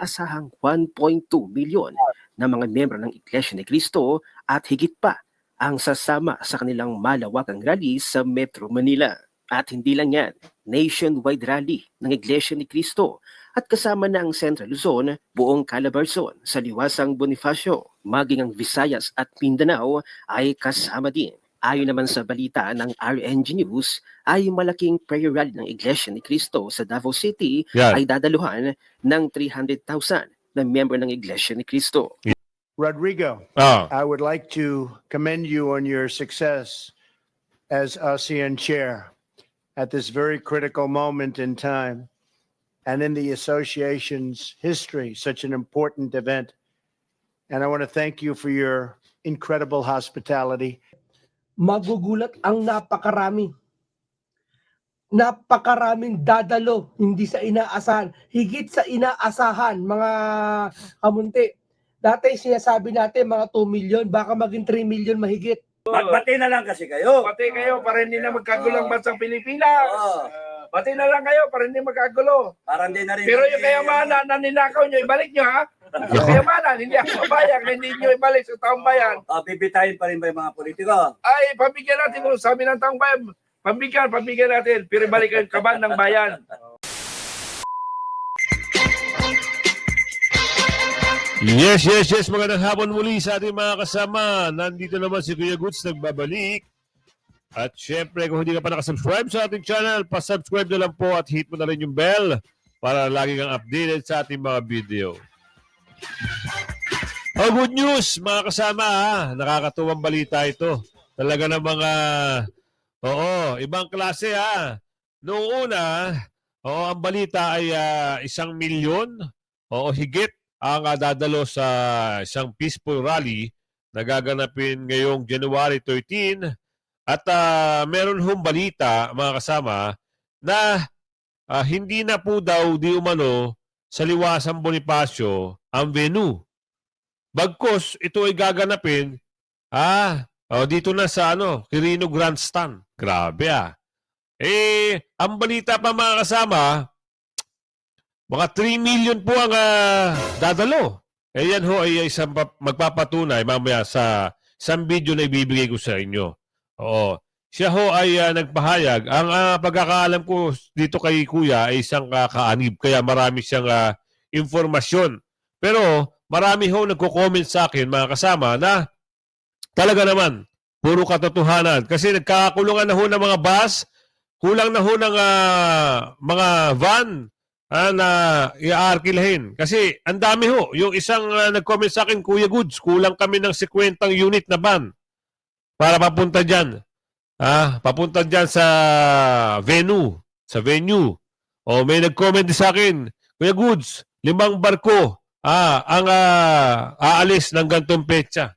inaasahang 1.2 milyon na mga miyembro ng Iglesia ni Cristo at higit pa ang sasama sa kanilang malawakang rally sa Metro Manila. At hindi lang yan, nationwide rally ng Iglesia ni Cristo at kasama na ang Central Luzon, buong Calabarzon, sa Liwasang Bonifacio, maging ang Visayas at Mindanao ay kasama din. Ayon naman sa balita ng RNG News, ay malaking prayer rally ng Iglesia ni Cristo sa Davao City ay dadaluhan ng 300,000 na miyembro ng Iglesia ni Cristo. Rodrigo, I would like to commend you on your success as ASEAN chair at this very critical moment in time and in the association's history, such an important event. And I want to thank you for your incredible hospitality. Magugulat ang napakaraming dadalo, hindi sa inaasahan, higit sa inaasahan, mga kamunti. Dati sinasabi natin mga 2 million, baka maging 3 million mahigit. Bati na lang kasi kayo. Bati kayo para hindi na magkagulo ang bansang Pilipinas. Bati na lang kayo para hindi magkagulo. Para hindi na rin. Pero yung kayamanan na ninakaw nyo, ibalik nyo ha. Yung kayamanan, hindi ako mabayag, hindi nyo ibalik sa taong bayan. Bibitayin pa rin ba yung mga politiko? Ay, pabigyan natin kung sabi ng taong bayan. Pabigyan natin. Pero ibalik ang kaban ng bayan. Yes. Magandang hapon muli sa ating mga kasama. Nandito naman si Kuya Goods, nagbabalik. At syempre, kung hindi ka pa nakasubscribe sa ating channel, pasubscribe na lang po at hit mo na rin yung bell para lagi kang updated sa ating mga video. Oh, good news, mga kasama ha. Nakakatuwang balita ito. Talaga ng mga, ibang klase ha. Noong una, ang balita ay 1 milyon, higit ang dadalo sa isang peaceful rally na gaganapin ngayong January 13. At meron hong balita, mga kasama, na hindi na po daw di umano sa Liwasang Bonifacio ang venue. Bagkus, ito ay gaganapin dito na sa Quirino Grandstand. Grabe ang balita pa, mga kasama, mga 3 million po ang dadalo. Yan ho ay isang magpapatunay mamaya sa isang video na ibibigay ko sa inyo. Siya ho ay nagpahayag. Ang pagkakaalam ko dito kay Kuya ay isang kaanib, kaya marami siyang informasyon. Pero marami ho nagko-comment sa akin, mga kasama, na talaga naman, puro katotohanan. Kasi nagkakakulungan na ho ng mga bus, kulang na ho ng mga van na i-arkilahin. Kasi ang dami ho. Yung isang nag-comment sa akin, Kuya Goods, kulang kami ng 50 unit na van para papunta dyan. Papunta dyan sa venue. May nag-comment din sa akin, Kuya Goods, 5 barko ang aalis ng gantong petsa.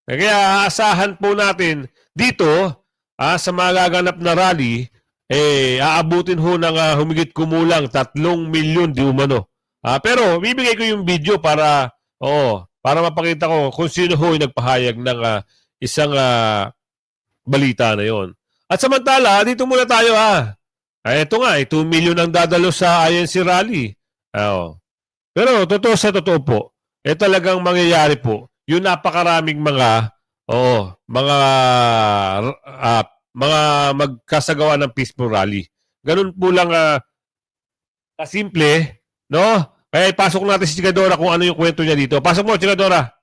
Kaya aasahan po natin dito sa mga gaganap na rally, aabutin ho ng humigit kumulang 3 milyon di umano. Pero bibigay ko yung video para mapakita ko kung sino ho yung nagpahayag ng isang balita na yon. At samantala, dito muna tayo ito nga, 2 milyon ang dadalo sa INC rally. Pero totoo po, talagang mangyayari po yung napakaraming mga magkasagawa ng peaceful rally. Ganun po lang kasimple, no? Kaya ipasok natin si Chikadora kung ano yung kwento niya dito. Pasok mo, Chikadora.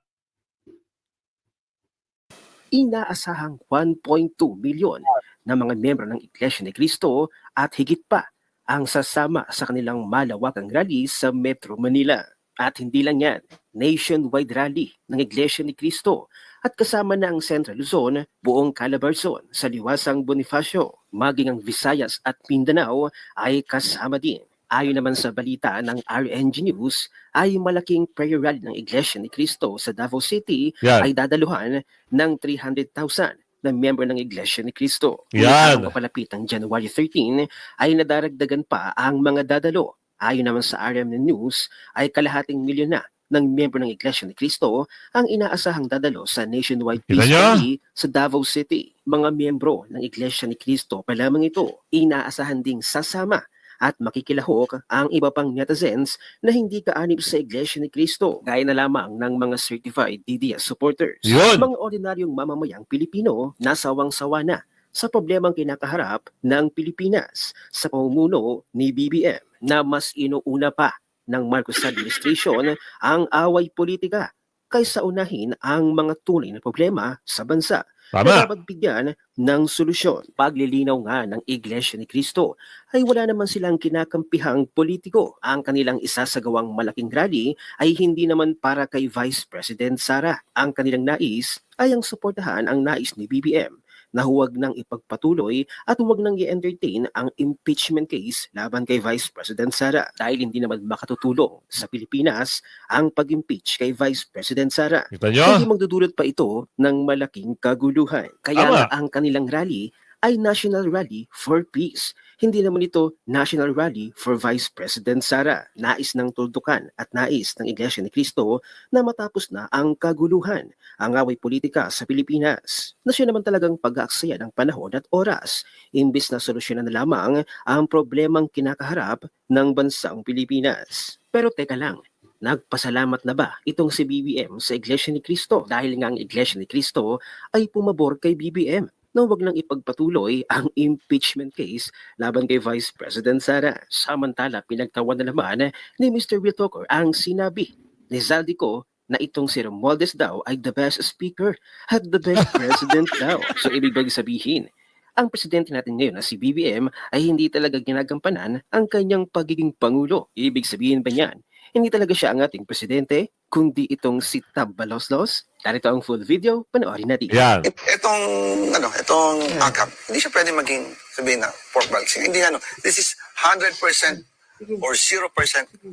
Inaasahang 1.2 milyon na mga miyembro ng Iglesia ni Cristo at higit pa ang sasama sa kanilang malawakang rally sa Metro Manila. At hindi lang yan, nationwide rally ng Iglesia ni Cristo at kasama na ang Central Luzon, buong Calabarzon, sa Liwasang Bonifacio, maging ang Visayas at Mindanao ay kasama din. Ayon naman sa balita ng RNG News, ay malaking prayer rally ng Iglesia ni Cristo sa Davao City ay dadaluhan ng 300,000 na miyembro ng Iglesia ni Cristo. Ang papalapit ng January 13 ay nadaragdagan pa ang mga dadalo. Ayon naman sa RMN News, ay kalahating milyon na ng miyembro ng Iglesia ni Cristo ang inaasahang dadalo sa nationwide peace rally sa Davao City. Mga miyembro ng Iglesia ni Cristo pa lamang ito, inaasahan ding sasama at makikilahok ang iba pang netizens na hindi kaanib sa Iglesia ni Cristo, gaya na lamang ng mga certified DDS supporters. Yun. Mga ordinaryong mamamayang Pilipino na sawang-sawa na sa problemang kinakaharap ng Pilipinas sa pamumuno ni BBM na mas inuuna pa ng Marcos administration ang away politika kaysa unahin ang mga tunay na problema sa bansa na Tama. dapat bigyan ng solusyon. Paglilinaw nga ng Iglesia ni Cristo ay wala naman silang kinakampihang politiko. Ang kanilang isasagawang malaking rally ay hindi naman para kay Vice President Sara. Ang kanilang nais ay ang suportahan ang nais ni BBM na huwag nang ipagpatuloy at huwag nang i-entertain ang impeachment case laban kay Vice President Sara dahil hindi naman makatutulong sa Pilipinas ang pag-impeach kay Vice President Sara. Kita nyo? Hindi magdudulot pa ito ng malaking kaguluhan. Kaya Tama. nga ang kanilang rally ay National Rally for Peace. Hindi naman ito National Rally for Vice President Sara. Nais ng tuldukan at nais ng Iglesia ni Cristo na matapos na ang kaguluhan, ang away politika sa Pilipinas, na siya naman talagang pag-aaksaya ng panahon at oras, imbis na solusyonan na lamang ang problemang kinakaharap ng bansang Pilipinas. Pero teka lang, nagpasalamat na ba itong si BBM sa Iglesia ni Cristo dahil nga ang Iglesia ni Cristo ay pumabor kay BBM na huwag nang ipagpatuloy ang impeachment case laban kay Vice President Sara. Samantala, pinagtawan na naman ni Mr. Real Talker ang sinabi ni Zaldico na itong si Romualdez daw ay the best speaker at the best president daw. So ibig sabihin, ang presidente natin ngayon na si BBM ay hindi talaga ginagampanan ang kanyang pagiging pangulo. Ibig sabihin ba niyan, hindi talaga siya ang ating presidente, kundi itong si Tab Baloslos? Narito ang full video, panoorin natin. Yan. Itong AKAP, hindi siya pwede maging sabihin na pork barrels. Hindi this is 100% or 0%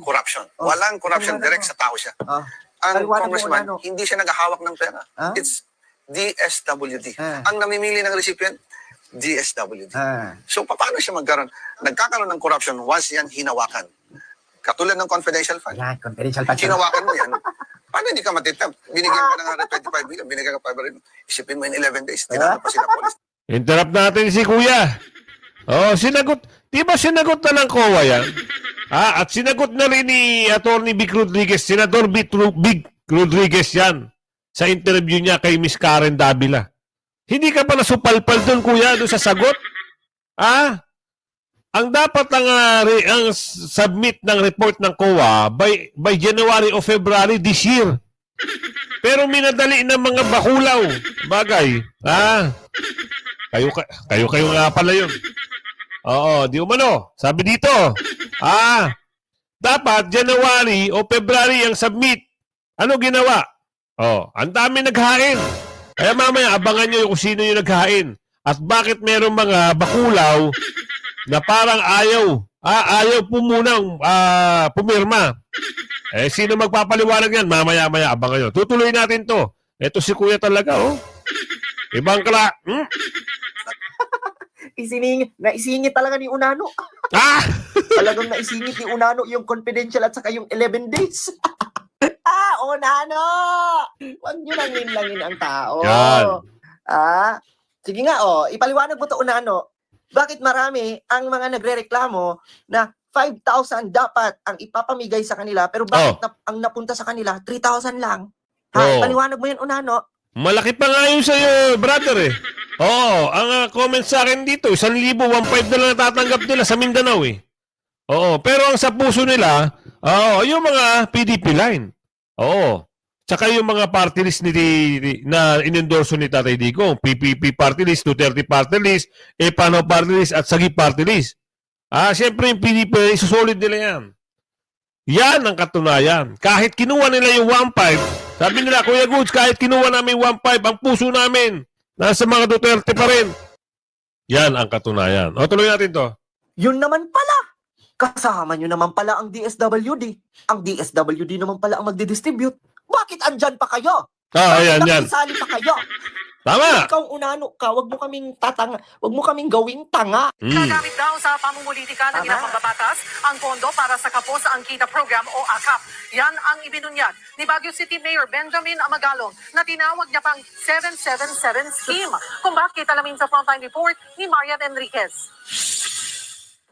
corruption. Walang corruption, direct sa tao siya. Ang congressman, hindi siya naghahawak ng pera. It's DSWD. Ang namimili ng recipient, DSWD. So paano siya nagkakaroon ng corruption once yan hinawakan? Katulad ng confidential fund. Yan, confidential fund. Hinawakan mo yan. Paano hindi ka matitap? Binigyan ka ng 125 billion, binigyan ka pa rin. Isipin mo in 11 days. Tinanong pa sila police. Interrupt natin si Kuya. Oh, sinagot. Di ba sinagot na ng COA yan? At sinagot na rin ni Attorney Vic Rodriguez, Senador Vic Rodriguez yan sa interview niya kay Miss Karen Davila. Hindi ka pa nasupalpal doon, Kuya, doon sa sagot? Ang dapat ang submit ng report ng COA by January o February this year. Pero minadali ng mga bakulaw. Bagay. Kayo nga pala yun. Oo, di umano. Sabi dito. Dapat January o February ang submit. Ano ginawa? Ang dami naghain. Kaya mamaya abangan nyo kung sino yung naghain. At bakit merong mga bakulaw na parang ayaw po munang pumirma. Sino magpapaliwanag yan? Mamaya-maya, abangan nyo. Tutuloy natin to. Ito si Kuya talaga, Ibang Naisingit talaga ni Unano. Talagang naisingit ni Unano yung confidential at saka yung 11 days. Unano! Huwag nyo nang linlangin ang tao. Yan. Sige nga, ipaliwanag mo to, Unano. Bakit marami ang mga nagrereklamo na 5,000 dapat ang ipapamigay sa kanila pero bakit ang napunta sa kanila 3,000 lang? Paliwanag mo yan, Unano. Malaki pa nga yun sa'yo, brother ang comment sa akin dito, 1,000, 1,500 na lang natatanggap nila sa Mindanao pero ang sa puso nila, yung mga PDP line. Tsaka yung mga party list na inendorso ni Tatay Digong, PPP party list, Duterte party list, Epano party list, at Sagi party list. Siyempre yung PDP, isusolid nila yan. Yan ang katunayan. Kahit kinuha nila yung 1.5, sabi nila, Kuya Goods, kahit kinuha namin 1.5, ang puso namin, nasa mga Duterte pa rin. Yan ang katunayan. Tuloy natin to. Yun naman pala. Kasama nyo naman pala ang DSWD. Ang DSWD naman pala ang magdidistribute. Bakit andyan pa kayo? Ayan, yan. Nakisali pa kayo. Tama. Ikaw, Unano ka, wag mo kaming gawing tanga. Gagamit daw sa pamumulitika ng ilang mambabatas ang pondo para sa Kapos ang Kita Program o AKAP. Yan ang ibinunyag ni Baguio City Mayor Benjamin Amagalong na tinawag niya pang 777 scheme. Kung bakit alamin sa frontline report ni Marian Enriquez.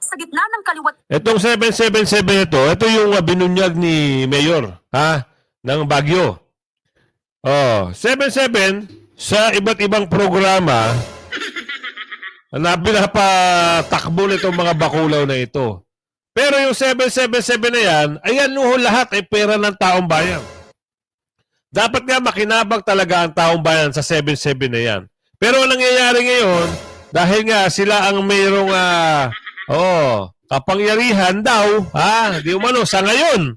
sa gitna ng kaliwat. Itong 777 ito yung binunyag ni Mayor ng Baguio. 77 sa iba't ibang programa na pinapatakbo nitong mga bakulaw na ito. Pero yung 777 na yan, ayan lahat ay pera ng taong bayan. Dapat nga makinabang talaga ang taong bayan sa 77 na yan. Pero ang nangyayari ngayon, dahil nga sila ang mayroong kapangyarihan daw, di umano, sa ngayon,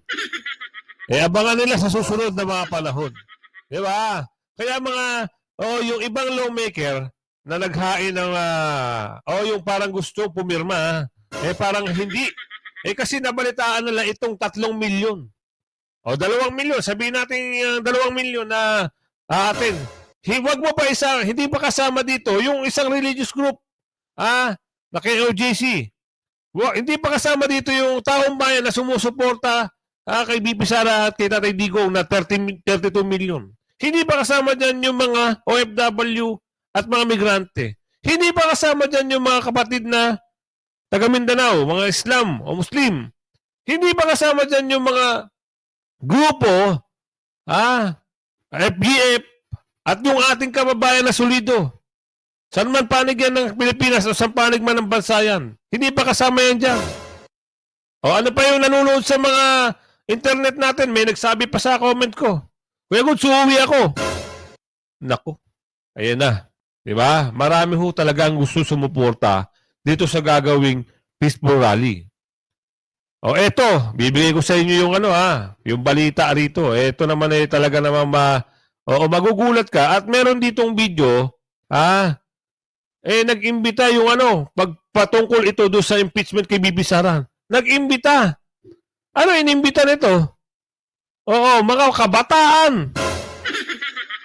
abangan nila sa susunod na mga panahon. Di ba? Kaya yung ibang lawmaker na naghain ng, yung parang gusto pumirma, parang hindi. Kasi nabalitaan nila itong 3 milyon. 2 milyon. Sabihin natin 2 milyon na atin. Huwag mo pa hindi pa kasama dito yung isang religious group na kay OJC. Hindi pa kasama dito yung taong bayan na sumusuporta kay BP Sara at kay Tatay Digong na 32 milyon. Hindi pa kasama dyan yung mga OFW at mga migrante. Hindi pa kasama dyan yung mga kapatid na taga Mindanao, mga Islam o Muslim. Hindi pa kasama dyan yung mga grupo, FGF, at yung ating kababayan na solido. Saan man panig yan ng Pilipinas o saan panig man ng bansa yan. Hindi pa kasama yan dyan. Ano pa yung nanonood sa mga internet natin? May nagsabi pa sa comment ko. Kuya Guds, uuwi ako. Naku, ayan na. Diba? Marami ho talagang gusto sumuporta dito sa gagawing peaceful rally. Eto, bibigay ko sa inyo yung yung balita rito. Eto naman talaga naman magugulat ka. At meron ditong video, nag-imbita yung patungkol ito doon sa impeachment kay BP Sara. Nag-imbita. Ano inimbita nito? Mga kabataan.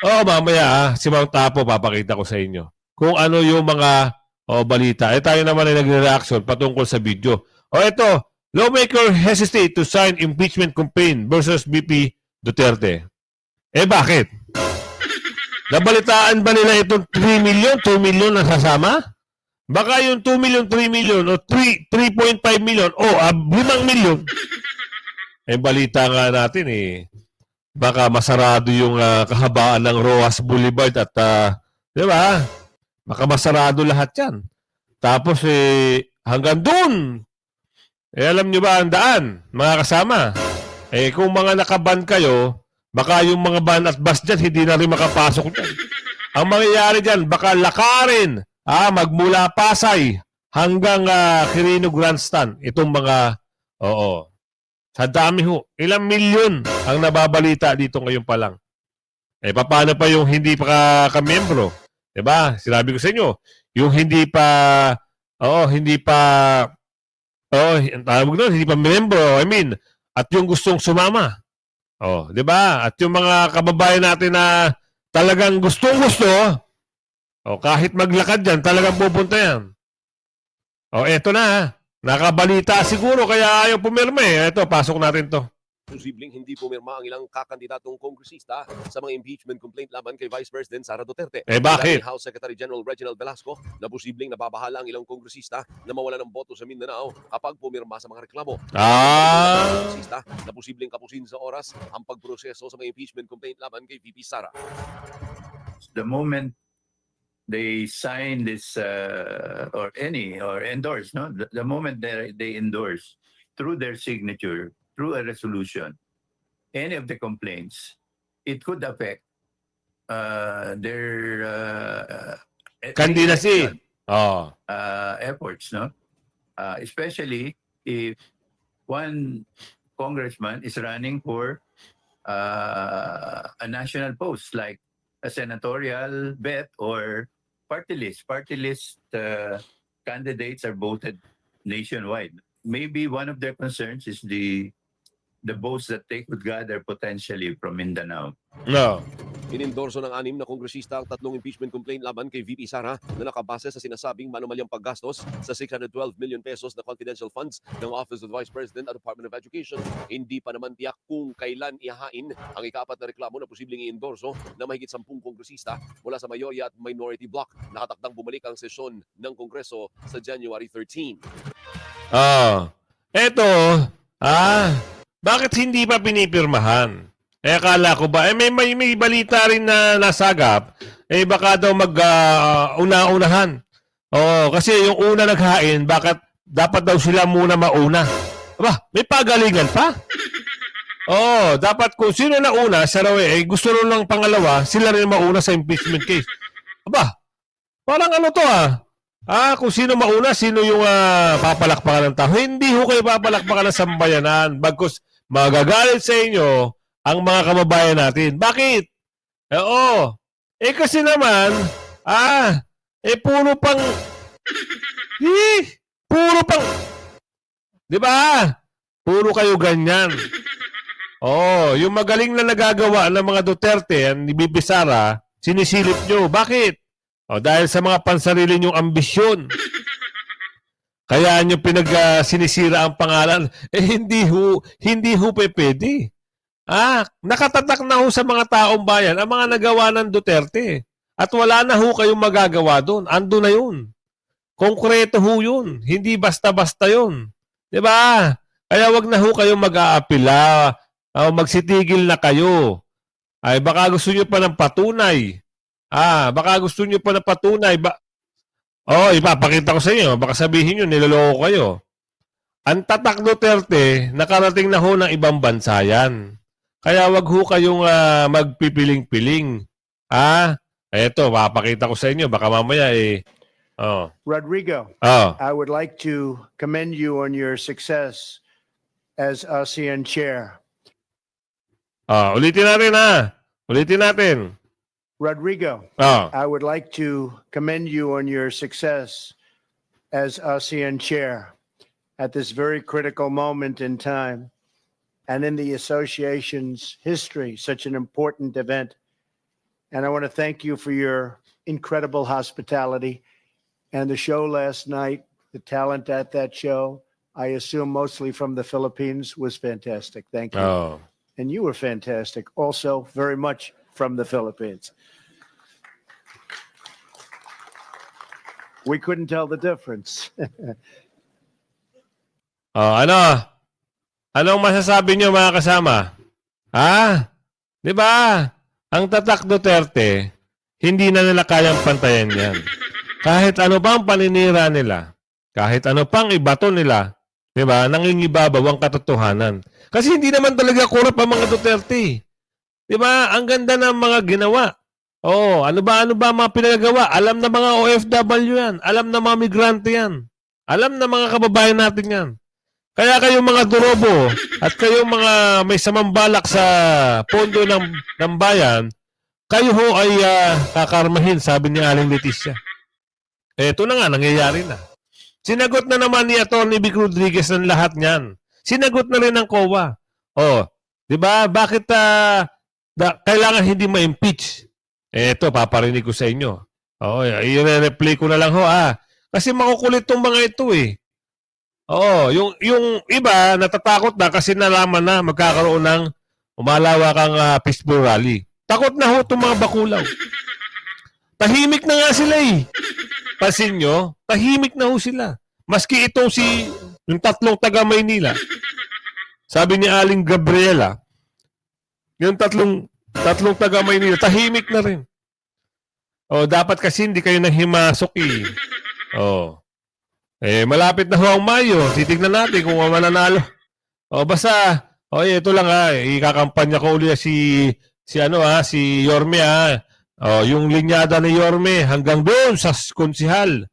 Mamaya si Mount Tapo papakita ko sa inyo kung ano yung mga balita. Tayo naman ay nagre-reaction patungkol sa video. Ito, lawmaker hesitate to sign impeachment campaign versus BP Duterte. Bakit? Nabalitaan ba nila itong 3 million, 2 million na sasama? Baka yung 2 million, 3 million o 3.5 million o 5 million. Balita nga natin baka masarado yung kahabaan ng Rojas Boulevard at di ba? Baka masarado lahat yan. Tapos hanggang doon. Alam nyo ba ang daan, mga kasama? Kung mga nakaban kayo, baka yung mga van at bus dyan, hindi na rin makapasok dyan. Ang mangyayari dyan, baka lakarin, magmula Pasay hanggang Quirino Grandstand. Itong mga, sa dami ho. Ilang milyon ang nababalita dito ngayon pa lang. Paano pa yung hindi pa ka-membro? Diba? Sinabi ko sa inyo, yung hindi pa hindi pa membro, at yung gustong sumama. 'Di ba? At yung mga kababayan natin na talagang gustong-gusto, kahit maglakad diyan, talagang pupunta yan. Eto na. Nakabalita siguro kaya ayaw pumirma Eto, pasok natin 'to. Posibleng hindi pumirma ang ilang kakandidatong kongresista sa mga impeachment complaint laban kay Vice President Sara Duterte. Bakit? House Secretary General Reginald Velasco na posibleng nababahala ang ilang kongresista na mawala ng boto sa Mindanao kapag pumirma sa mga reklamo. Kongresista na posibleng kapusin sa oras ang pagproseso sa mga impeachment complaint laban kay VP Sara. The moment they sign this or endorse, the moment they endorse through their signature, through a resolution, any of the complaints, it could affect their candidacy efforts, especially if one congressman is running for a national post like a senatorial bet or party list. Party list candidates are voted nationwide. Maybe one of their concerns is the votes that they could gather potentially from Mindanao. No. Inendorso ng 6 na kongresista ang 3 impeachment complaint laban kay VP Sara na nakabase sa sinasabing manumalyang paggastos sa 612 million pesos na confidential funds ng Office of the Vice President at Department of Education. Hindi pa naman tiyak kung kailan ihahain ang ika-4 na reklamo na posibleng i-endorso na mahigit 10 kongresista mula sa mayorya at minority bloc. Nakatakdang bumalik ang sesyon ng Kongreso sa January 13. Eto, bakit hindi pa pinipirmahan? Akala ko ba, may balita rin na nasagap, baka daw una-unahan. Kasi yung una naghain, bakit dapat daw sila muna mauna? Aba, may pagalingan pa? Dapat kung sino na una, siya raw gusto rin ng pangalawa, sila rin mauna sa impeachment case. Aba, parang ano to kung sino mauna, sino yung papalakpakan ng tao. Hindi ho kayo papalakpakan ng sambayanan. Bagkus magagalit sa inyo ang mga kababayan natin. Bakit? Kasi naman, puro pang, di ba? Puro kayo ganyan. Yung magaling na nagagawa ng mga Duterte, ni Bibi Sara, sinisilip nyo. Bakit? Dahil sa mga pansarili nyong ambisyon. Kaya nyo sinisira ang pangalan. Hindi ho pwede. Nakatatak na ho sa mga taong bayan ang mga nagawa ng Duterte. At wala na ho kayong magagawa doon. Ando na yun. Konkreto ho yun. Hindi basta-basta yun. Diba? Kaya wag na ho kayong mag-aapila. Magsitigil na kayo. Baka gusto nyo pa ng patunay. Baka gusto nyo pa ng patunay. Ipapakita ko sa inyo. Baka sabihin nyo, niloloko kayo. Ang tatak Duterte, nakarating na ho ng ibang bansa yan. Kaya wag ho kayong magpipiling-piling. Eto, papakita ko sa inyo. Baka mamaya Rodrigo, I would like to commend you on your success as ASEAN chair. Ulitin natin Ulitin natin. Rodrigo, I would like to commend you on your success as ASEAN chair at this very critical moment in time and in the association's history, such an important event. And I want to thank you for your incredible hospitality and the show last night. The talent at that show, I assume mostly from the Philippines, was fantastic. Thank you. And you were fantastic also, very much from the Philippines. We couldn't tell the difference. Anong masasabi niyo mga kasama? Di ba? Ang tatak Duterte, hindi na nila kayang pantayan yan. Kahit ano pang paninira nila, kahit ano pang ibato nila, di ba? Nangingibabaw ang katotohanan. Kasi hindi naman talaga kurap ang mga Duterte. Di ba? Ang ganda ng mga ginawa. Ano ba mga pinagagawa? Alam na mga OFW yan. Alam na mga migrante yan. Alam na mga kababayan natin yan. Kaya kayong mga durobo at kayong mga may samambalak sa pondo ng bayan, kayo ho ay kakarmahin, sabi ni Aling Leticia. Ito na nga, nangyayari na. Sinagot na naman ni Atty. Vic Rodriguez ng lahat niyan. Sinagot na rin ng COA. Di ba? Bakit kailangan hindi ma-impeach? Ito, paparinig ko sa inyo. I-replay ko na lang ho. Kasi makukulit tong mga ito yung iba natatakot na kasi nalaman na magkakaroon ng umalawakang peaceful rally. Takot na ho itong mga bakulaw. Tahimik na nga sila Pasin nyo, tahimik na ho sila. Maski itong yung tatlong taga Maynila. Sabi ni Aling Gabriela, yung tatlong taga Maynila, tahimik na rin. Dapat kasi hindi kayo nahimasok malapit na ho ang Mayo. Titignan natin kung mananalo. Basta, ito lang ikakampanya ko ulit si Yorme yung linyada ni Yorme hanggang doon sa konsihal.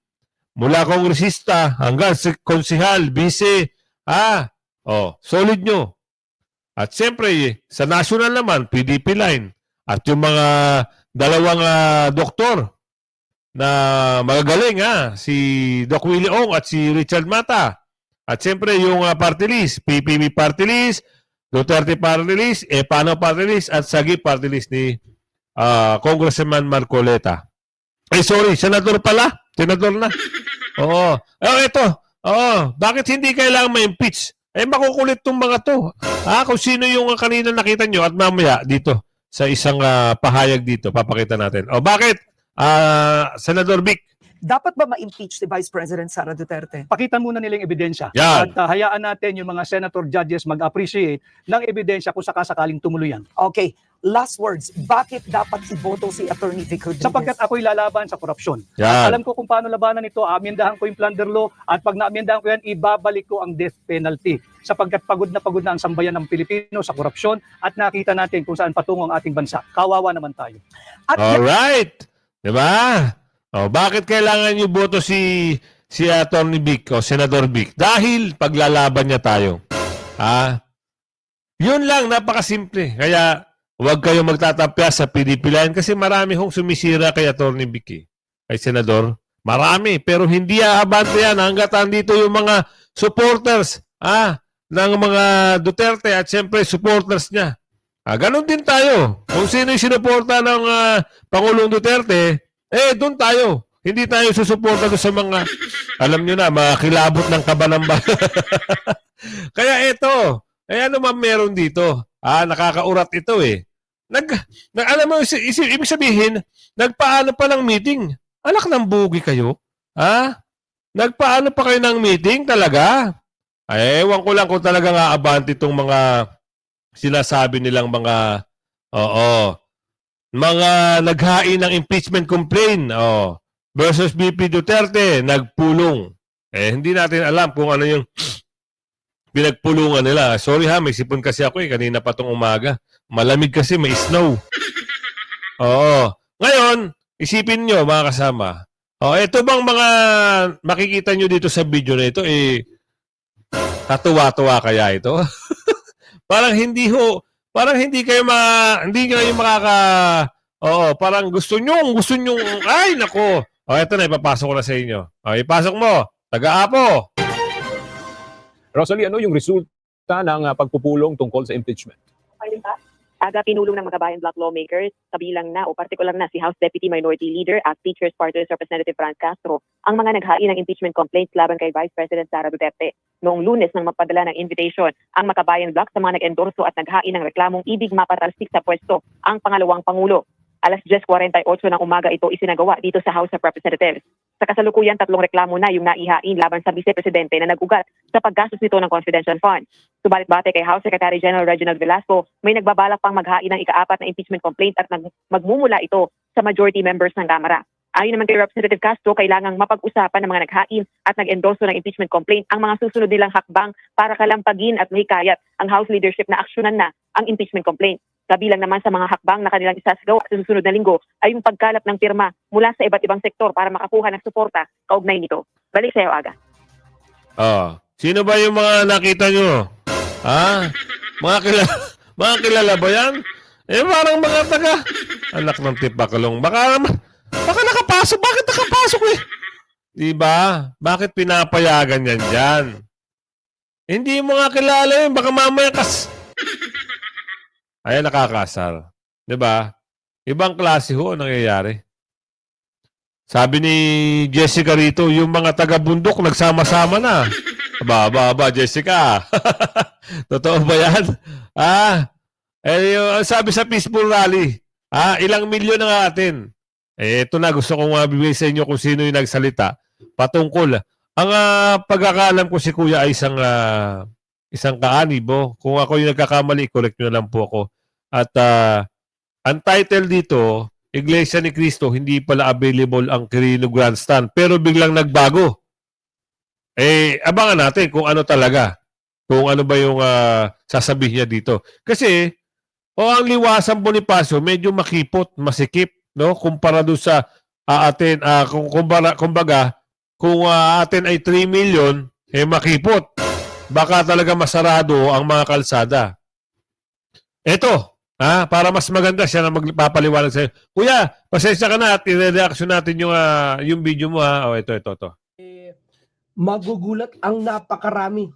Mula kongresista hanggang sa konsihal, bise. Solid nyo. At siyempre, sa national naman, PDP line. At yung mga dalawang doktor na magagaling si Doc Willie Ong at si Richard Mata. At siyempre yung party list, PPP party list, Duterte party list, Epano party list, at Sagi party list ni Congressman Marcoleta. Sorry, senador pala. Senador na. Ito. Bakit hindi kailangan ma-impeach? Makukulit tong mga to. Kung sino yung kanina nakita nyo at mamaya dito sa isang pahayag dito, papakita natin. Bakit? Senador Vic. Dapat ba ma-impeach si Vice President Sara Duterte? Pakita muna nila yung ebidensya. Yan. At hayaan natin yung mga senator judges mag-appreciate ng ebidensya kung sakasakaling tumuloy yan. Okay, last words. Bakit dapat iboto si Attorney Vic Rodriguez? Sapagkat ako'y lalaban sa korupsyon. Yan. At alam ko kung paano labanan ito, amendahan ko yung plunder law at pag naamendahan ko yan, ibabalik ko ang death penalty. Sapagkat pagod na ang sambayan ng Pilipino sa korupsyon at nakita natin kung saan patungo ang ating bansa. Kawawa naman tayo. At Alright. Diba? O, bakit kailangan niyo boto si Attorney Vic o Senador Vic? Dahil paglalaban niya tayo. Yun lang, napakasimple. Kaya huwag kayo magtatapya sa PDP line kasi marami hong sumisira kay Attorney Vic eh. Kay Senador. Marami. Pero hindi aabante yan hanggat andito yung mga supporters ng mga Duterte at siyempre supporters niya. Ganon din tayo. Kung sino yung sinuporta ng Pangulong Duterte, doon tayo. Hindi tayo susuporta doon sa mga, alam nyo na, mga kilabot ng kabanamba. Kaya ito, ano man meron dito? Nakakaurat ito eh. Alam mo, ibig sabihin, nagpaano pa ng meeting? Alak ng bugi kayo? Nagpaano pa kayo ng meeting talaga? Ewan ko lang kung talagang aabante itong mga sinasabi nilang mga, mga naghain ng impeachment complaint versus VP Duterte, nagpulong. Hindi natin alam kung ano yung pinagpulungan nila. Sorry may sipon kasi ako kanina pa tong umaga. Malamig kasi, may snow. Ngayon, isipin nyo mga kasama. Ito bang mga makikita nyo dito sa video na ito, katuwa-tuwa kaya ito? Parang hindi kayo parang gusto nyo, ay nako. Ito na, ipapasok ko na sa inyo. Ipasok mo, taga-Apo. Rosalie, ano yung resulta ng pagpupulong tungkol sa impeachment? Pinulong ng Makabayan Bloc lawmakers, kabilang na o partikular na si House Deputy Minority Leader at Teachers Party List Representative Franz Castro, ang mga naghain ng impeachment complaints laban kay Vice President Sara Duterte. Noong Lunes nang magpadala ng invitation ang Makabayan Bloc sa mga nag-endorso at naghain ng reklamong ibig mapatalsik sa pwesto ang pangalawang Pangulo. Alas 10:48 ng umaga ito isinagawa dito sa House of Representatives. Sa kasalukuyan, 3 reklamo na yung naihain laban sa Vice Presidente na nag-ugat sa paggastos nito ng confidential funds. Subalit bate kay House Secretary General Reginald Velasco, may nagbabalak pang maghain ng ika-4 na impeachment complaint at magmumula ito sa majority members ng Kamara. Ayon naman kay Representative Castro, kailangang mapag-usapan ng mga naghain at nag-endorso ng impeachment complaint ang mga susunod nilang hakbang para kalampagin at mahikayat ang House leadership na aksyonan na ang impeachment complaint. Kabilang naman sa mga hakbang na kanilang isasagawa sa susunod na linggo ay yung pagkalap ng pirma mula sa iba't ibang sektor para makakuha ng suporta kaugnay nito. Balik sa iyo, Aga. Sino ba yung mga nakita nyo? Mga kilala ba yan? Parang mga taga. Anak ng tipakalong. Baka nakapasok. Bakit nakapasok eh? Diba? Bakit pinapayagan yan dyan? Hindi mo nga kilala yun. Baka mamaya ay, nakakasar. Diba? Ibang klase ho nangyayari. Sabi ni Jessica rito, yung mga taga-bundok nagsama-sama na. Jessica. Totoo ba yan? Sabi sa Peaceful Rally, ilang milyon ang atin. Ito na, gusto kong mabibigay sa inyo kung sino yung nagsalita. Patungkol. Ang pagkakaalam ko si Kuya ay isang kaanibo. Kung ako yung nagkakamali, correct nyo na lang po ako. At ang title dito, Iglesia ni Cristo, hindi pala available ang Quirino Grandstand. Pero biglang nagbago. Abangan natin kung ano talaga. Kung ano ba yung sasabihin niya dito. Kasi, ang Liwasang Bonifacio, medyo makipot, masikip. No? Kumpara doon sa atin, kumbaga, kung atin ay 3 million, makipot. Baka talaga masarado ang mga kalsada. Ito, para mas maganda siya na magpapaliwanag sa'yo. Kuya, pasensya ka na at i-reaction natin yung video mo ha. Ito. Magugulat ang napakaraming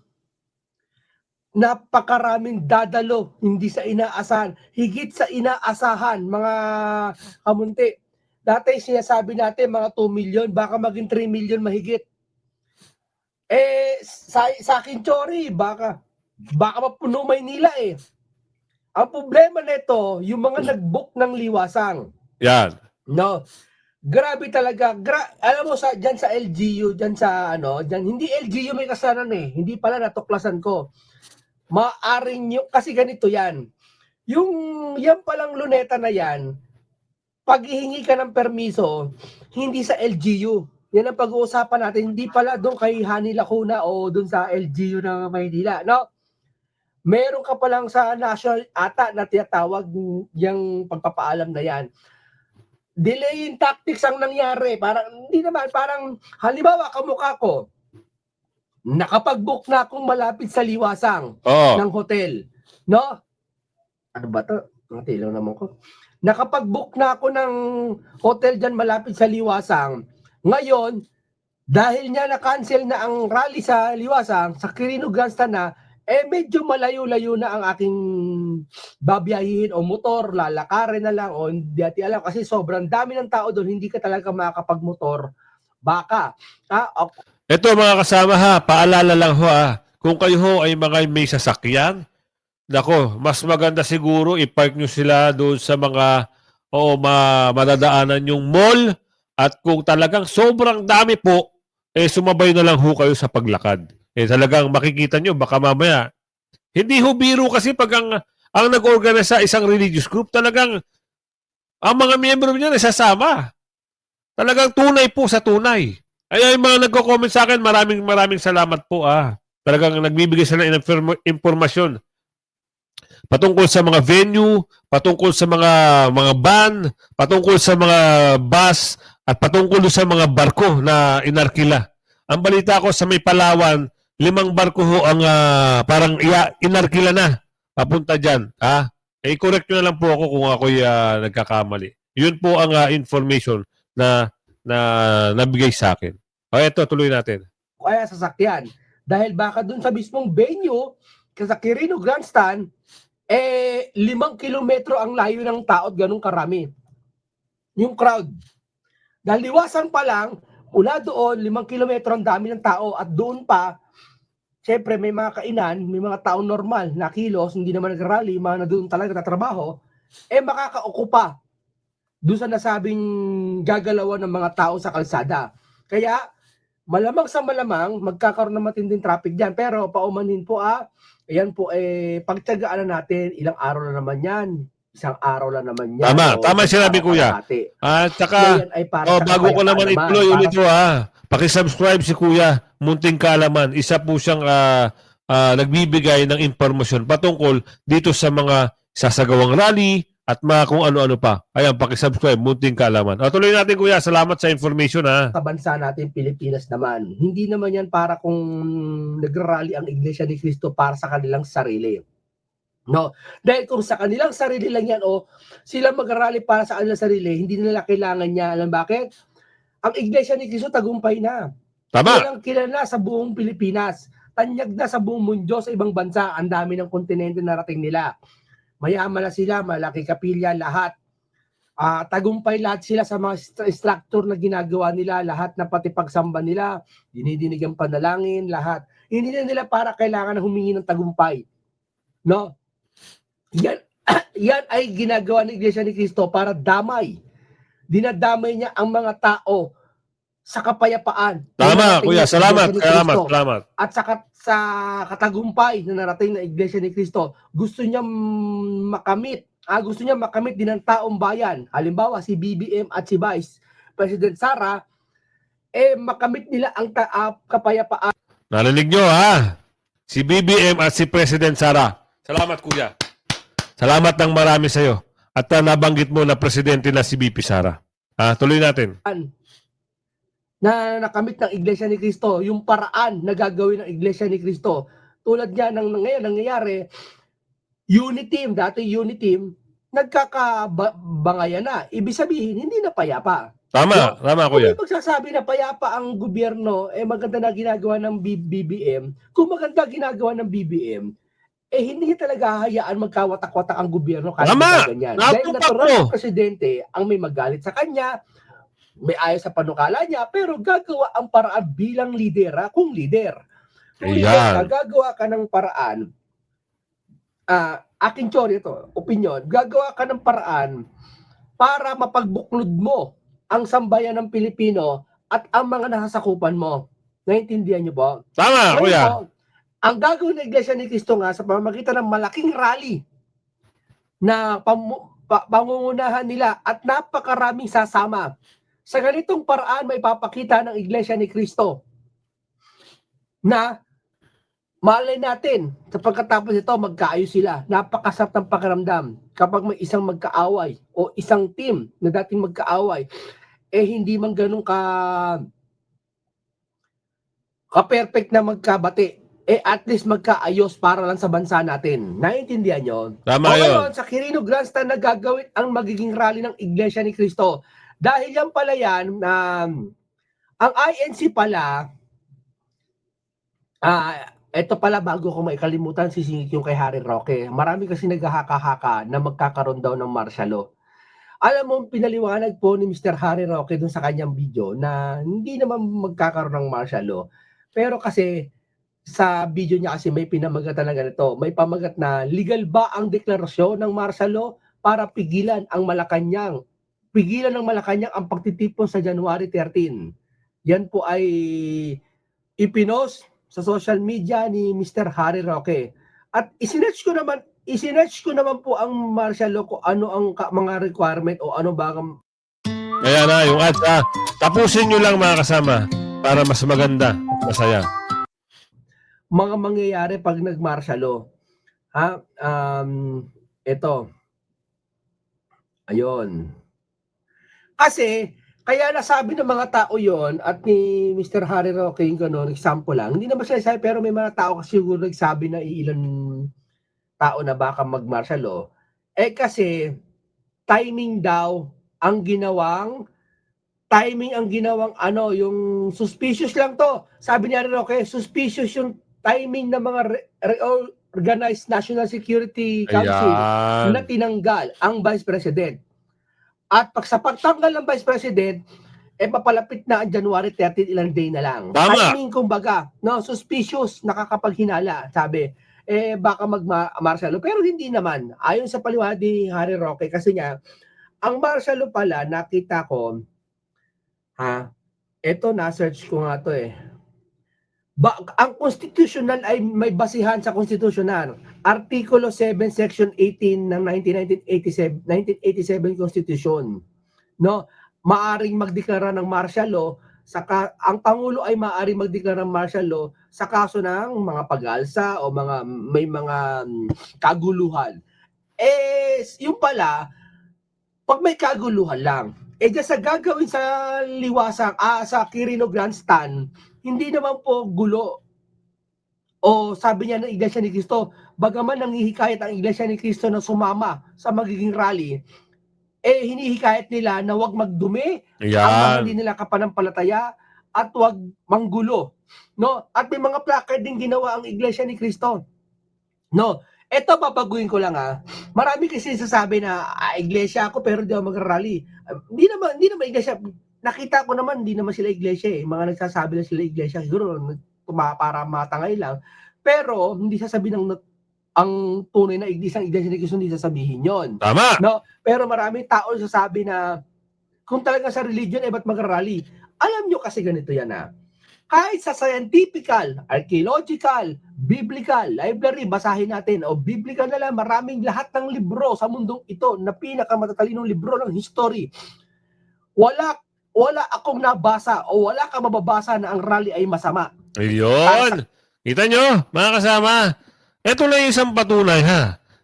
dadalo, hindi sa inaasahan, higit sa inaasahan, mga kamunti. Dati sinasabi natin mga 2 million, baka maging 3 million mahigit. Sa akin, Chori, baka mapuno Maynila eh. Ang problema nito, yung mga nag-book ng liwasang. Yan. No. Grabe talaga. Alam mo diyan sa LGU, diyan sa ano, diyan hindi LGU may kasalanan eh. Hindi pala natuklasan ko. Maaring yung kasi ganito 'yan. Yung yan palang luneta na 'yan, pag hihingi ka ng permiso, hindi sa LGU. Yan ang pag-uusapan natin, hindi pala doon kay Hani Lacuna o doon sa LGU ng Maynila, no? Meron ka palang sa national ata na tinatawag yung pagpapaalam na yan. Delaying tactics ang nangyari. Parang, hindi naman, parang, halimbawa, kamukha ko, nakapag-book na akong malapit sa Liwasang ng hotel. No? Ano ba to? Ang tilaw naman ko. Nakapag-book na ako ng hotel dyan malapit sa Liwasang. Ngayon, dahil niya na-cancel na ang rally sa Liwasang, sa Quirino Grandstand na, medyo malayo-layo na ang aking babiyahin o motor, lalakarin na lang o hindi natin alam kasi sobrang dami ng tao doon, hindi ka talaga makakapag-motor. Baka. Ito mga kasama ha, paalala lang ho kung kayo ho ay mga may sasakyan, nako, mas maganda siguro i-park nyo sila doon sa mga madadaanan yung mall at kung talagang sobrang dami po, sumabay na lang ho kayo sa paglakad. Talagang makikita nyo, baka mamaya. Hindi ho biro kasi pag ang nag-organize sa isang religious group, talagang ang mga miyembro niya nasasama. Talagang tunay po sa tunay. Ay yung mga nagko-comment sa akin, maraming salamat po. Talagang nagbibigay sila ng impormasyon patungkol sa mga venue, patungkol sa mga van, patungkol sa mga bus, at patungkol sa mga barko na inarkila. Ang balita ko sa may Palawan, 5 barko ho ang parang inarkila na papunta dyan. I-correct nyo na lang po ako kung ako'y nagkakamali. Yun po ang information na nabigay sa akin. Ito, tuloy natin. Kaya sasakyan. Dahil baka dun sa mismong venue, sa Quirino Grandstand, 5 kilometro ang layo ng tao at ganun karami. Yung crowd. Dahil Liwasan pa lang, mula doon, 5 kilometro ang dami ng tao at doon pa, siyempre may mga kainan, may mga tao normal na kilos, hindi naman nag-rally, mga na doon talaga tatrabaho, makaka-okupa doon sa nasabing gagalawan ng mga tao sa kalsada. Kaya, malamang sa malamang, magkakaroon ng matinding traffic dyan. Pero paumanhin po ayan po, pagtyagaan na natin, ilang araw na naman yan. Isang araw lang naman yan. Tama sinabi kuya. At saka, bago ko naman ituloy ulit po pakisubscribe si Kuya Munting Kaalaman. Isa po siyang nagbibigay ng impormasyon patungkol dito sa mga sasagawang rally at mga kung ano-ano pa. Ayan, pakisubscribe, Munting Kaalaman. Tuloy natin Kuya, salamat sa information Sa bansa natin, Pilipinas naman, hindi naman yan para kung nagrally ang Iglesia ni Cristo para sa kanilang sarili. No, dahil kung sa kanilang sarili lang yan sila mag-rally para sa kanilang sarili, hindi nila kailangan niya. Alam bakit? Ang Iglesia ni Cristo tagumpay na. Tama. Kilala sa buong Pilipinas. Tanyag na sa buong mundo, sa ibang bansa. Ang dami ng kontinente na rating nila. Mayaman na sila, malaki kapilya, lahat. Tagumpay lahat sila sa mga structure na ginagawa nila, lahat na pati pagsamba nila, dinidinig ang panalangin, lahat. Hindi na nila para kailangan humingi ng tagumpay. No? Yan ay ginagawa ng Iglesia ni Cristo para damay. Dinadamay niya ang mga tao sa kapayapaan. Tama, Kuya. Salamat. At sa katagumpay na narating ng Iglesia ni Cristo, gusto niya makamit din ng taong bayan. Halimbawa, si BBM at si Vice President Sara, makamit nila ang kapayapaan. Narinig nyo si BBM at si President Sara. Salamat Kuya. Salamat ng marami sa'yo. At nabanggit mo na presidente na si BP Sara. Tuloy natin. Na nakamit ng Iglesia ni Cristo, yung paraan na gagawin ng Iglesia ni Cristo. Tulad niya ngayon nangyayari, Uniteam, dati Uniteam, nagkakabangayan na. Ibig sabihin, hindi na payapa. Tama Kuya. Kung magsasabi na payapa ang gobyerno, maganda na ginagawa ng BBM. Kung maganda ginagawa ng BBM, hindi talaga hayaan magkawatak-watak ang gobyerno kahit ganyan. Dahil natural na presidente ang may magalit sa kanya, may ayaw sa panukala niya, pero gagawa ang paraan bilang lidera kung lider. Kung gagawa ka ng paraan, aking opinion, gagawa ka ng paraan para mapagbuklod mo ang sambayan ng Pilipino at ang mga nasasakupan mo. Naintindihan niyo po? Tama, Ngayon kuya. po, ang gagawin ng Iglesia ni Cristo nga sa pamamagitan ng malaking rally na pangungunahan nila at napakaraming sasama. Sa ganitong paraan may papakita ng Iglesia ni Cristo na malay natin sa pagkatapos ito magkaayos sila. Napakasarap ng pakiramdam kapag may isang magkaaway o isang team na dating magkaaway hindi man ganun ka-perfect na magkabati. At least magkaayos para lang sa bansa natin. Naiintindihan nyo? Tama yun. Ngayon, sa Quirino Grandstand na gagawin ang magiging rally ng Iglesia ni Cristo. Dahil yan pala yan, ang INC pala, ito pala bago ko maikalimutan, sisingit yung kay Harry Roque. Marami kasi naghahaka-haka na magkakaroon daw ng martial law. Alam mo, pinaliwanag po ni Mr. Harry Roque dun sa kanyang video na hindi naman magkakaroon ng martial law. Pero kasi sa video niya kasi may pinamagat talaga nito. May pamagat na legal ba ang deklarasyon ng martial law para pigilan ng Malacanang ang pagtitipon sa January 13. Yan po ay ipinost sa social media ni Mr. Harry Roque. At isinerch ko naman po ang martial law kung ano ang mga requirement o ano ba ang... Kaya na, yung ads tapusin nyo lang mga kasama para mas maganda at masaya. Mga mangyayari pag nag-martial law. Ito. Ayun. Kasi, kaya nasabi ng mga tao yon at ni Mr. Harry Roque yung gano'n, example lang. Hindi naman siya sabi, pero may mga tao kasi siguro nagsabi na ilan tao na baka mag-martial law. Kasi, timing daw ang ginawang yung suspicious lang to. Sabi ni Harry Roque, suspicious yung timing ng mga Reorganized National Security Council na tinanggal ang Vice President. At sa pagtanggal ng Vice President, papalapit na ang January 13, ilang day na lang. Tama. Timing, kumbaga, no, suspicious, nakakapaghinala, sabi. Baka mag-martial law. Pero hindi naman. Ayon sa paliwanag ni Harry Roque, kasi nga, ang martial law pala, nakita ko, ito, na-search ko nga to ang constitutional ay may basihan sa constitutional. Artikulo 7, Section 18 ng 1987 Constitution. No? Maaring magdeklara ng martial law, ang Pangulo ay maaring magdeklara ng martial law sa kaso ng mga pag-alsa o may mga kaguluhan. Yung pala, pag may kaguluhan lang, dyan sa gagawin sa liwasang, sa Quirino Grandstand, hindi naman po gulo. O sabi niya ng Iglesia ni Cristo, bagaman nanghihikayat ang Iglesia ni Cristo na sumama sa magiging rally, hinihikayat nila na wag magdumi, ang mga hindi nila kapanampalataya, at wag manggulo. No? At may mga placard din ginawa ang Iglesia ni Cristo. No? Ito, babaguhin ko lang Marami kasi sasabi na, iglesia ako pero di ako mag-rally. Hindi naman iglesia. Nakita ko naman, hindi naman sila iglesia Mga nagsasabi lang sila iglesia. Siguro, para matangay lang. Pero, hindi sasabihin ang tunay na iglesia ni Cristo, hindi sasabihin yon. Tama! No? Pero marami tao sasabi na, kung talaga sa religion, ba't mag-rally? Alam nyo kasi ganito yan kahit sa scientifical, archaeological, biblical, library, basahin natin, o biblical na lang, maraming lahat ng libro sa mundong ito na pinakamatalinong libro ng history. Wala akong nabasa o wala kang mababasa na ang rally ay masama. Ayun! Kita nyo, mga kasama, ito lang isang patunay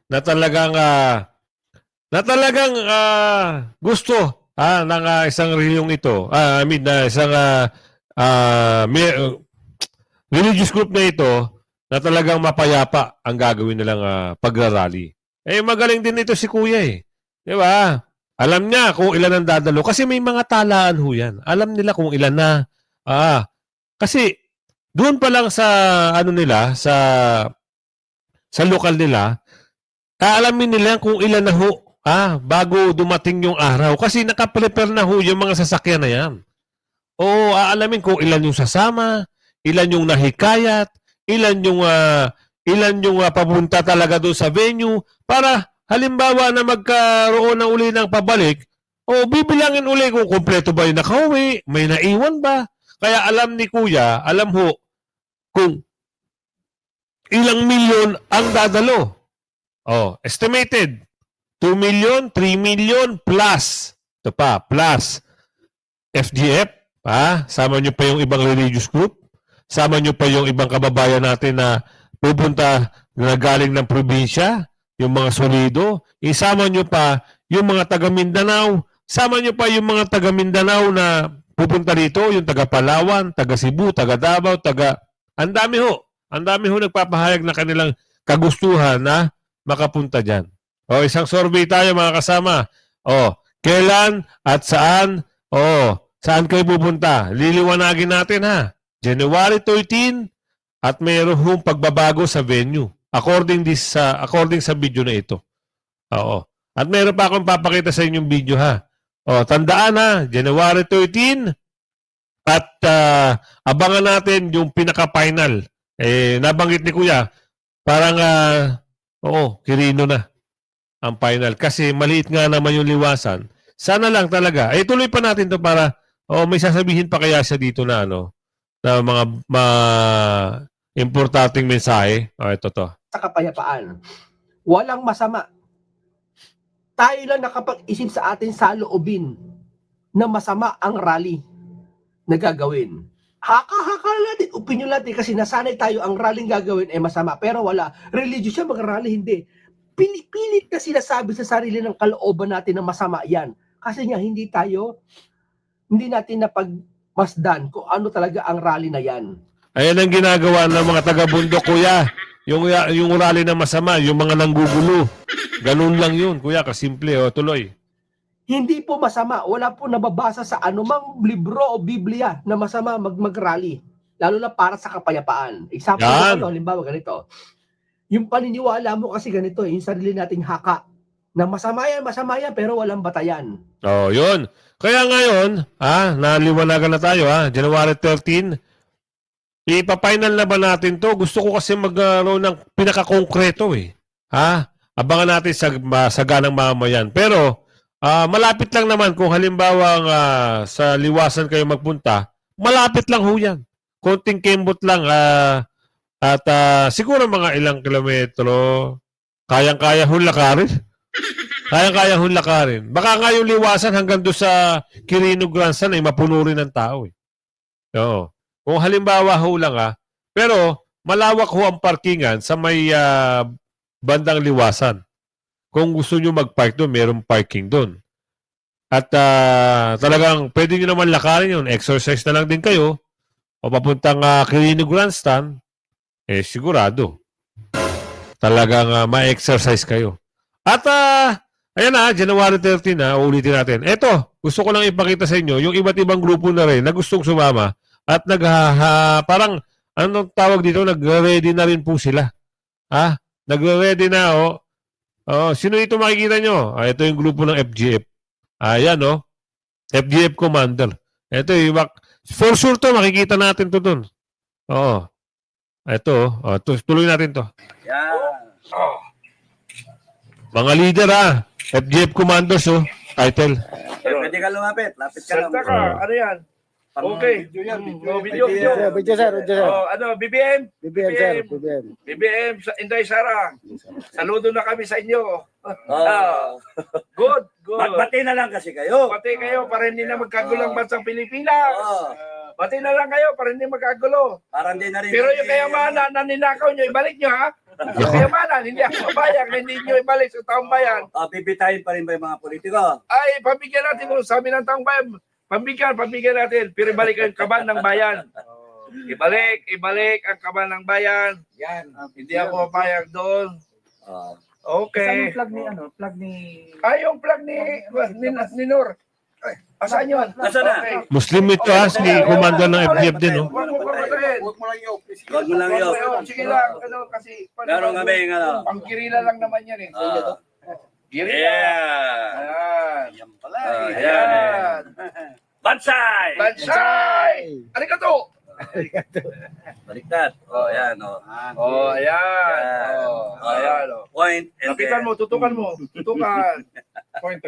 na talagang gusto ng isang reliyong ito. Isang religious group na ito na talagang mapayapa ang gagawin nilang pagrarally. Magaling din ito si Kuya Di ba? Alam niya kung ilan ang dadalo. Kasi may mga talaan yan. Alam nila kung ilan na. Kasi doon pa lang sa sa lokal nila, aalamin nila kung ilan na bago dumating yung araw. Kasi nakaprepare na yung mga sasakyan na yan. Oo, aalamin kung ilan yung sasama, ilan yung nahikayat, ilan yung papunta talaga doon sa venue para halimbawa na magkaroon ng uli ng pabalik, O, bibilangin uli kung kumpleto ba yung nakauwi, may naiwan ba. Kaya alam ni Kuya, alam ho, kung ilang milyon ang dadalo. Oh, estimated. 2 million, 3 million, plus. Ito pa, plus. FGF, sama nyo pa yung ibang religious group. Sama nyo pa yung ibang kababayan natin na pupunta na galing ng probinsya, yung mga solido. Isama nyo pa yung mga taga Mindanao. Sama nyo pa yung mga taga Mindanao na pupunta dito, yung taga Palawan, taga Cebu, taga Davao, taga... Ang dami ho. Ang dami ho nagpapahayag na kanilang kagustuhan na makapunta dyan. O, isang survey tayo mga kasama. O, kailan at saan? O, saan kayo pupunta? Liliwanagin natin ha. January 13 at mayroon hong pagbabago sa venue. According sa video na ito. Oo. At mayroon pa akong papakita sa inyong video ha. O, tandaan ha, January 13 at abangan natin yung pinaka-final. Nabanggit ni Kuya, parang Quirino na ang final. Kasi maliit nga naman yung liwasan. Sana lang talaga. Tuloy pa natin to para may sasabihin pa kaya siya dito na na mga importanteng mensahe. Ito to. Sa kapayapaan. Walang masama. Tayo lang nakapag-isip sa atin sa loobin na masama ang rally na gagawin. Haka-haka natin, opinion natin kasi nasanay tayo ang rally gagawin masama. Pero wala. Religious siya mag-rally, hindi. Pinipilit na sinasabi sa sarili ng kalooban natin na masama yan. Kasi nga hindi natin napagmasdan kung ano talaga ang rally na yan. Ayan ang ginagawa ng mga taga-bundok, Kuya. Yung rally na masama, yung mga nanggugulo. Ganun lang yun, Kuya, kasimple. Tuloy. Hindi po masama. Wala po nababasa sa anumang libro o Biblia na masama mag-rally. Lalo na para sa kapayapaan. Example ko, halimbawa ganito. Yung paniniwala mo kasi ganito, yung sarili nating haka. Na masama yan, pero walang batayan. Yun. Kaya ngayon, naliwanagan na tayo, January 13, ipa-final na ba natin to? Gusto ko kasi magkaroon ng pinaka-konkreto Abangan natin sa ganang mamayan. Pero, malapit lang naman kung halimbawa sa liwasan kayo magpunta, malapit lang ho yan. Konting kembot lang at siguro mga ilang kilometro, kayang-kaya hong lakarin. Kayang-kaya hong lakarin. Baka nga yung liwasan hanggang doon sa Quirino Grandstand ay mapuno rin ng tao. Oo. Kung halimbawa ho lang pero malawak ho ang parkingan sa may bandang liwasan. Kung gusto nyo mag-park doon, mayroong parking doon. At talagang pwede nyo naman lakarin yun. Exercise na lang din kayo. O papuntang Quirino Grandstand, sigurado. Talagang ma-exercise kayo. At ayan January 13 ulitin natin. Eto, gusto ko lang ipakita sa inyo yung iba't ibang grupo na rin na gustong sumama at parang anong tawag dito, nagre-ready na rin po sila. Nagre-ready na sino ito makikita nyo? Ito yung grupo ng FGF. Ayan FGF Commander. Ito for sure to, makikita natin to dun. Ito tuloy natin to. Yan. Mga leader FGF Commandos title. Pwede ka lumapit. Lapit ka lang. Salta ka. Ano yan? Okay. Video. BBM? BBM, Inday Sara. Saludo na kami sa inyo. Good. Magbati na lang kasi kayo. Bati kayo para hindi na magkagulo ang bansang Pilipinas. Bati na lang kayo para hindi magkagulo. Para hindi na rin. Pero yung kayamanan na ninakaw nyo, ibalik nyo Yung kayamanan, hindi ako mabayan, hindi nyo ibalik sa taong bayan. Bibitayin pa rin ba yung mga politiko? Ay, pabigyan natin kung sabi ng taong bayan. Pabigyan natin, pero ibalik ang kaban ng bayan. Ibalik ang kaban ng bayan. Yan. Hindi ako mapayag doon. Okay. Saan yung plug ni... Yung plug ni Nur. Asaan yun? Nasaan na? Okay. Muslim ito si Commander ng FGF din. Huwag mo papatayin. Huwag mo lang yun. Sige lang, kasi... Meron kami Pangkirila lang naman yan Girila. Yeah. Yan pala. Yan. Bansay! Arigato! Baliktad. Yan. Ayan. Point. Lapitan mo, tutukan mo. Tutukan. Point na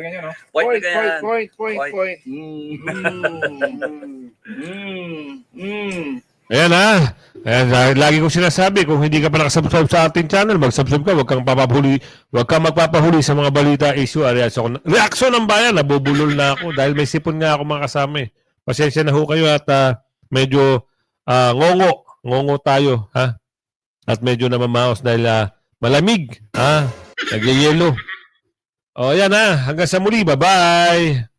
Point. ganyan. Point. Point. Ayan ha. Ayan, lagi kong sinasabi, kung hindi ka pa nakasubscribe sa ating channel, mag-subscribe ka, huwag kang magpapahuli sa mga balita, issue, reaksyon ng bayan. Nabubulol na ako dahil may sipon nga ako mga kasama eh. Pasensya na ho kayo at medyo ngongo tayo ha. At medyo namamaos dahil malamig ha. Nagyayelo. O yan ha, hanggang sa muli, bye-bye.